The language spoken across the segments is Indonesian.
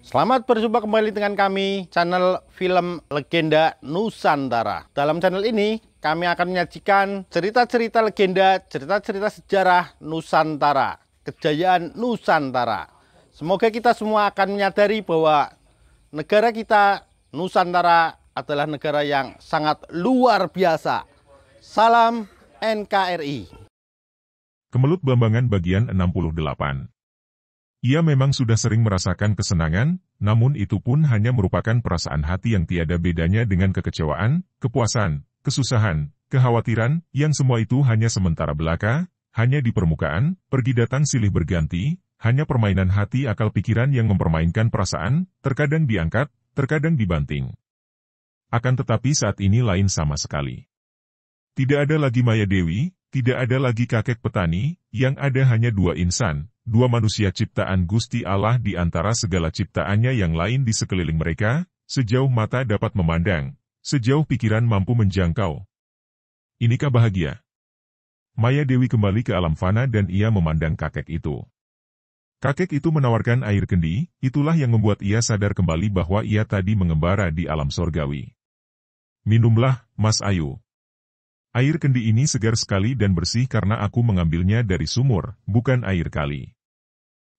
Selamat berjumpa kembali dengan kami, channel Film Legenda Nusantara. Dalam channel ini, kami akan menyajikan cerita-cerita legenda, cerita-cerita sejarah Nusantara, kejayaan Nusantara. Semoga kita semua akan menyadari bahwa negara kita, Nusantara, adalah negara yang sangat luar biasa. Salam NKRI. Kemelut Blambangan bagian 68. Ia memang sudah sering merasakan kesenangan, namun itu pun hanya merupakan perasaan hati yang tiada bedanya dengan kekecewaan, kepuasan, kesusahan, kekhawatiran, yang semua itu hanya sementara belaka, hanya di permukaan, pergi datang silih berganti, hanya permainan hati akal pikiran yang mempermainkan perasaan, terkadang diangkat, terkadang dibanting. Akan tetapi saat ini lain sama sekali. Tidak ada lagi Maya Dewi, tidak ada lagi kakek petani, yang ada hanya dua insan, dua manusia ciptaan Gusti Allah di antara segala ciptaannya yang lain di sekeliling mereka, sejauh mata dapat memandang, sejauh pikiran mampu menjangkau. Inikah bahagia? Maya Dewi kembali ke alam fana dan ia memandang kakek itu. Kakek itu menawarkan air kendi, itulah yang membuat ia sadar kembali bahwa ia tadi mengembara di alam sorgawi. Minumlah, Mas Ayu. Air kendi ini segar sekali dan bersih karena aku mengambilnya dari sumur, bukan air kali.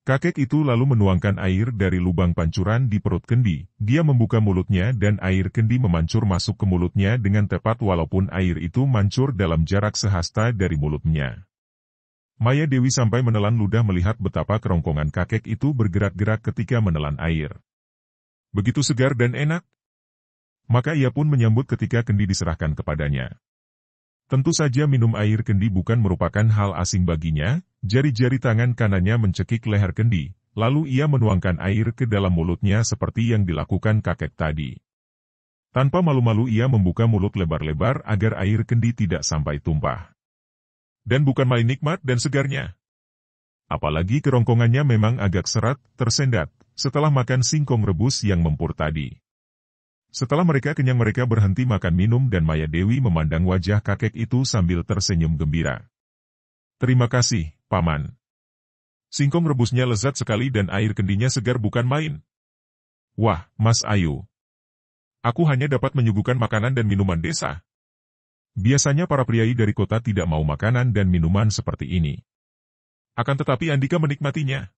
Kakek itu lalu menuangkan air dari lubang pancuran di perut kendi. Dia membuka mulutnya dan air kendi memancur masuk ke mulutnya dengan tepat walaupun air itu mancur dalam jarak sehasta dari mulutnya. Maya Dewi sampai menelan ludah melihat betapa kerongkongan kakek itu bergerak-gerak ketika menelan air. Begitu segar dan enak. Maka ia pun menyambut ketika kendi diserahkan kepadanya. Tentu saja minum air kendi bukan merupakan hal asing baginya, jari-jari tangan kanannya mencekik leher kendi, lalu ia menuangkan air ke dalam mulutnya seperti yang dilakukan kakek tadi. Tanpa malu-malu ia membuka mulut lebar-lebar agar air kendi tidak sampai tumpah. Dan bukan main nikmat dan segarnya. Apalagi kerongkongannya memang agak serat, tersendat, setelah makan singkong rebus yang mempur tadi. Setelah mereka kenyang mereka berhenti makan minum dan Maya Dewi memandang wajah kakek itu sambil tersenyum gembira. Terima kasih, Paman. Singkong rebusnya lezat sekali dan air kendinya segar bukan main. Wah, Mas Ayu. Aku hanya dapat menyuguhkan makanan dan minuman desa. Biasanya para priai dari kota tidak mau makanan dan minuman seperti ini. Akan tetapi Andika menikmatinya.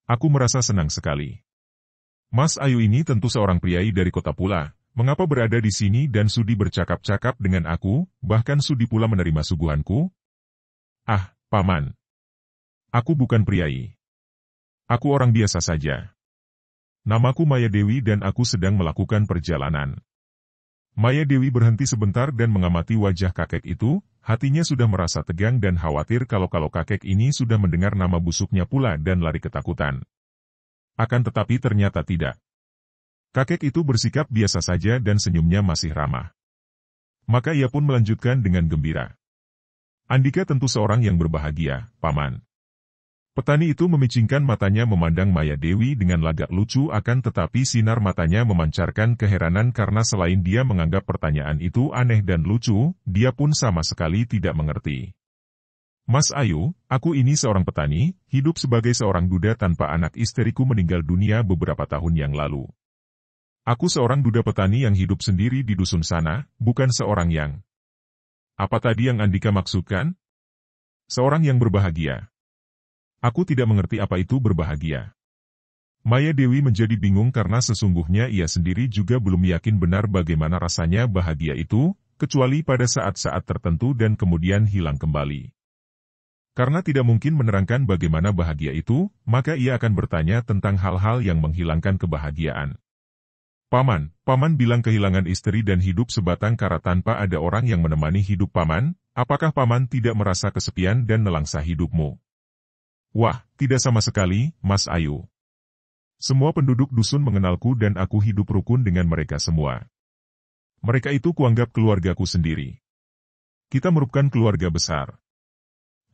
Aku merasa senang sekali. Mas Ayu ini tentu seorang priai dari kota pula, mengapa berada di sini dan sudi bercakap-cakap dengan aku, bahkan sudi pula menerima suguhanku? Ah, Paman. Aku bukan priai. Aku orang biasa saja. Namaku Maya Dewi dan aku sedang melakukan perjalanan. Maya Dewi berhenti sebentar dan mengamati wajah kakek itu, hatinya sudah merasa tegang dan khawatir kalau kakek ini sudah mendengar nama busuknya pula dan lari ketakutan. Akan tetapi ternyata tidak. Kakek itu bersikap biasa saja dan senyumnya masih ramah. Maka ia pun melanjutkan dengan gembira. Andika tentu seorang yang berbahagia, Paman. Petani itu memicingkan matanya memandang Maya Dewi dengan lagak lucu akan tetapi sinar matanya memancarkan keheranan karena selain dia menganggap pertanyaan itu aneh dan lucu, dia pun sama sekali tidak mengerti. Mas Ayu, aku ini seorang petani, hidup sebagai seorang duda tanpa anak istriku meninggal dunia beberapa tahun yang lalu. Aku seorang duda petani yang hidup sendiri di dusun sana, bukan seorang yang... Apa tadi yang Andika maksudkan? Seorang yang berbahagia. Aku tidak mengerti apa itu berbahagia. Maya Dewi menjadi bingung karena sesungguhnya ia sendiri juga belum yakin benar bagaimana rasanya bahagia itu, kecuali pada saat-saat tertentu dan kemudian hilang kembali. Karena tidak mungkin menerangkan bagaimana bahagia itu, maka ia akan bertanya tentang hal-hal yang menghilangkan kebahagiaan. Paman bilang kehilangan istri dan hidup sebatang kara tanpa ada orang yang menemani hidup Paman, apakah Paman tidak merasa kesepian dan nelangsa hidupmu? Wah, tidak sama sekali, Mas Ayu. Semua penduduk dusun mengenalku dan aku hidup rukun dengan mereka semua. Mereka itu kuanggap keluargaku sendiri. Kita merupakan keluarga besar.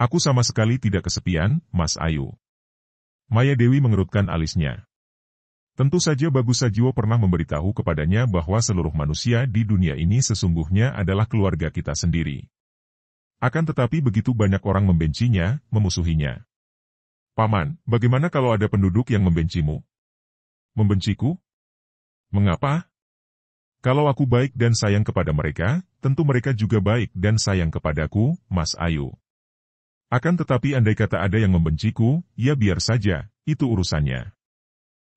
Aku sama sekali tidak kesepian, Mas Ayu. Maya Dewi mengerutkan alisnya. Tentu saja Bagus Sajiwo pernah memberitahu kepadanya bahwa seluruh manusia di dunia ini sesungguhnya adalah keluarga kita sendiri. Akan tetapi begitu banyak orang membencinya, memusuhinya. Paman, bagaimana kalau ada penduduk yang membencimu? Membenciku? Mengapa? Kalau aku baik dan sayang kepada mereka, tentu mereka juga baik dan sayang kepadaku, Mas Ayu. Akan tetapi andai kata ada yang membenciku, ya biar saja, itu urusannya.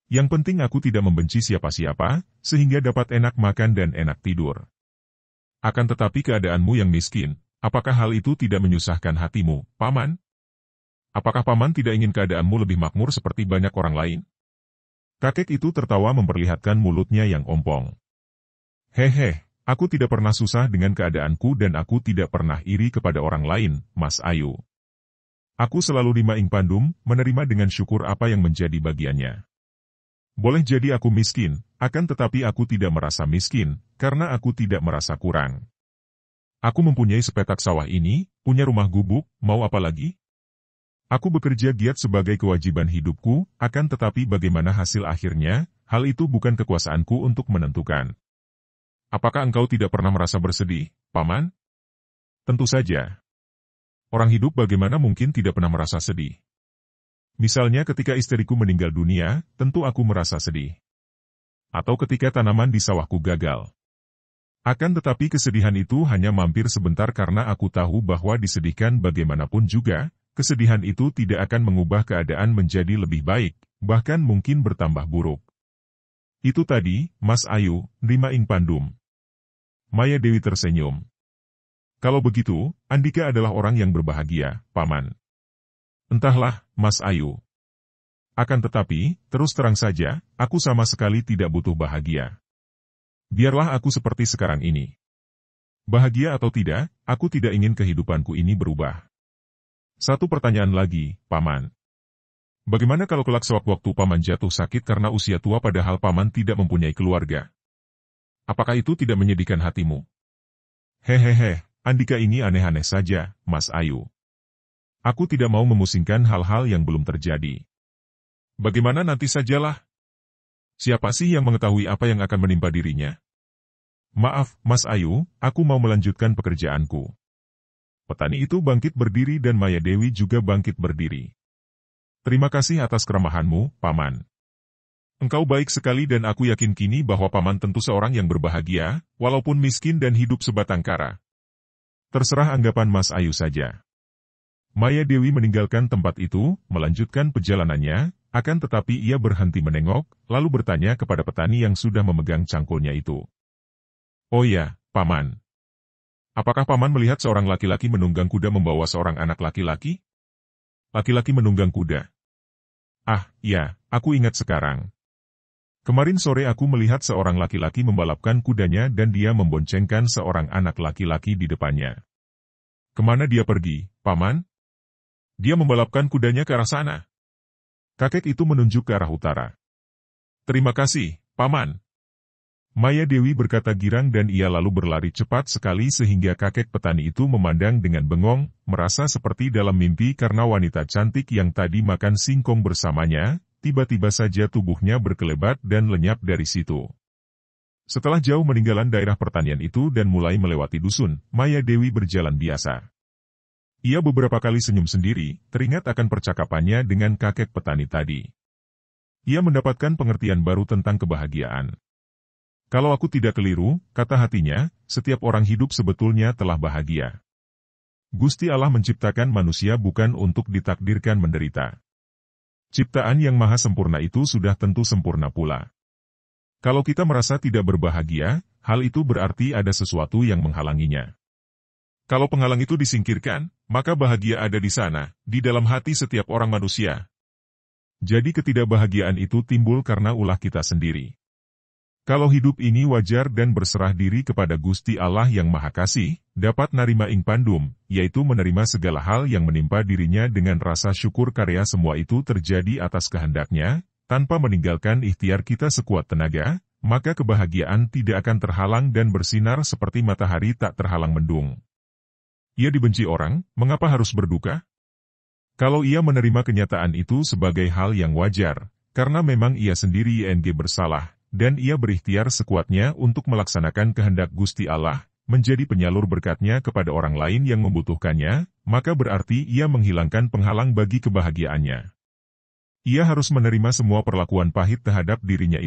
Yang penting aku tidak membenci siapa-siapa, sehingga dapat enak makan dan enak tidur. Akan tetapi keadaanmu yang miskin, apakah hal itu tidak menyusahkan hatimu, Paman? Apakah Paman tidak ingin keadaanmu lebih makmur seperti banyak orang lain? Kakek itu tertawa memperlihatkan mulutnya yang ompong. Hehe, aku tidak pernah susah dengan keadaanku dan aku tidak pernah iri kepada orang lain, Mas Ayu. Aku selalu rima ing pandum, menerima dengan syukur apa yang menjadi bagiannya. Boleh jadi aku miskin, akan tetapi aku tidak merasa miskin, karena aku tidak merasa kurang. Aku mempunyai sepetak sawah ini, punya rumah gubuk, mau apa lagi? Aku bekerja giat sebagai kewajiban hidupku, akan tetapi bagaimana hasil akhirnya, hal itu bukan kekuasaanku untuk menentukan. Apakah engkau tidak pernah merasa bersedih, Paman? Tentu saja. Orang hidup bagaimana mungkin tidak pernah merasa sedih? Misalnya ketika istriku meninggal dunia, tentu aku merasa sedih. Atau ketika tanaman di sawahku gagal. Akan tetapi kesedihan itu hanya mampir sebentar karena aku tahu bahwa disedihkan bagaimanapun juga, kesedihan itu tidak akan mengubah keadaan menjadi lebih baik, bahkan mungkin bertambah buruk. Itu tadi, Mas Ayu, rima ing pandum. Maya Dewi tersenyum. Kalau begitu, Andika adalah orang yang berbahagia, Paman. Entahlah, Mas Ayu. Akan tetapi, terus terang saja, aku sama sekali tidak butuh bahagia. Biarlah aku seperti sekarang ini. Bahagia atau tidak, aku tidak ingin kehidupanku ini berubah. Satu pertanyaan lagi, Paman. Bagaimana kalau kelak sewaktu-waktu Paman jatuh sakit karena usia tua padahal Paman tidak mempunyai keluarga? Apakah itu tidak menyedihkan hatimu? Hehehe, Andika ini aneh-aneh saja, Mas Ayu. Aku tidak mau memusingkan hal-hal yang belum terjadi. Bagaimana nanti sajalah? Siapa sih yang mengetahui apa yang akan menimpa dirinya? Maaf, Mas Ayu, aku mau melanjutkan pekerjaanku. Petani itu bangkit berdiri dan Maya Dewi juga bangkit berdiri. Terima kasih atas keramahanmu, Paman. Engkau baik sekali dan aku yakin kini bahwa Paman tentu seorang yang berbahagia, walaupun miskin dan hidup sebatang kara. Terserah anggapan Mas Ayu saja. Maya Dewi meninggalkan tempat itu, melanjutkan perjalanannya, akan tetapi ia berhenti menengok, lalu bertanya kepada petani yang sudah memegang cangkulnya itu. Oh ya, Paman. Apakah Paman melihat seorang laki-laki menunggang kuda membawa seorang anak laki-laki? Laki-laki menunggang kuda. Ah, ya, aku ingat sekarang. Kemarin sore aku melihat seorang laki-laki membalapkan kudanya dan dia memboncengkan seorang anak laki-laki di depannya. Kemana dia pergi, Paman? Dia membalapkan kudanya ke arah sana. Kakek itu menunjuk ke arah utara. Terima kasih, Paman. Maya Dewi berkata girang dan ia lalu berlari cepat sekali sehingga kakek petani itu memandang dengan bengong, merasa seperti dalam mimpi karena wanita cantik yang tadi makan singkong bersamanya, tiba-tiba saja tubuhnya berkelebat dan lenyap dari situ. Setelah jauh meninggalan daerah pertanian itu dan mulai melewati dusun, Maya Dewi berjalan biasa. Ia beberapa kali senyum sendiri, teringat akan percakapannya dengan kakek petani tadi. Ia mendapatkan pengertian baru tentang kebahagiaan. Kalau aku tidak keliru, kata hatinya, setiap orang hidup sebetulnya telah bahagia. Gusti Allah menciptakan manusia bukan untuk ditakdirkan menderita. Ciptaan yang maha sempurna itu sudah tentu sempurna pula. Kalau kita merasa tidak berbahagia, hal itu berarti ada sesuatu yang menghalanginya. Kalau penghalang itu disingkirkan, maka bahagia ada di sana, di dalam hati setiap orang manusia. Jadi ketidakbahagiaan itu timbul karena ulah kita sendiri. Kalau hidup ini wajar dan berserah diri kepada Gusti Allah yang Maha Kasih, dapat narima ing pandum, yaitu menerima segala hal yang menimpa dirinya dengan rasa syukur karya semua itu terjadi atas kehendaknya, tanpa meninggalkan ikhtiar kita sekuat tenaga, maka kebahagiaan tidak akan terhalang dan bersinar seperti matahari tak terhalang mendung. Ia dibenci orang, mengapa harus berduka? Kalau ia menerima kenyataan itu sebagai hal yang wajar, karena memang ia sendiri ING bersalah, dan ia berikhtiar sekuatnya untuk melaksanakan kehendak Gusti Allah, menjadi penyalur berkatnya kepada orang lain yang membutuhkannya, maka berarti ia menghilangkan penghalang bagi kebahagiaannya. Ia harus menerima semua perlakuan pahit terhadap dirinya itu.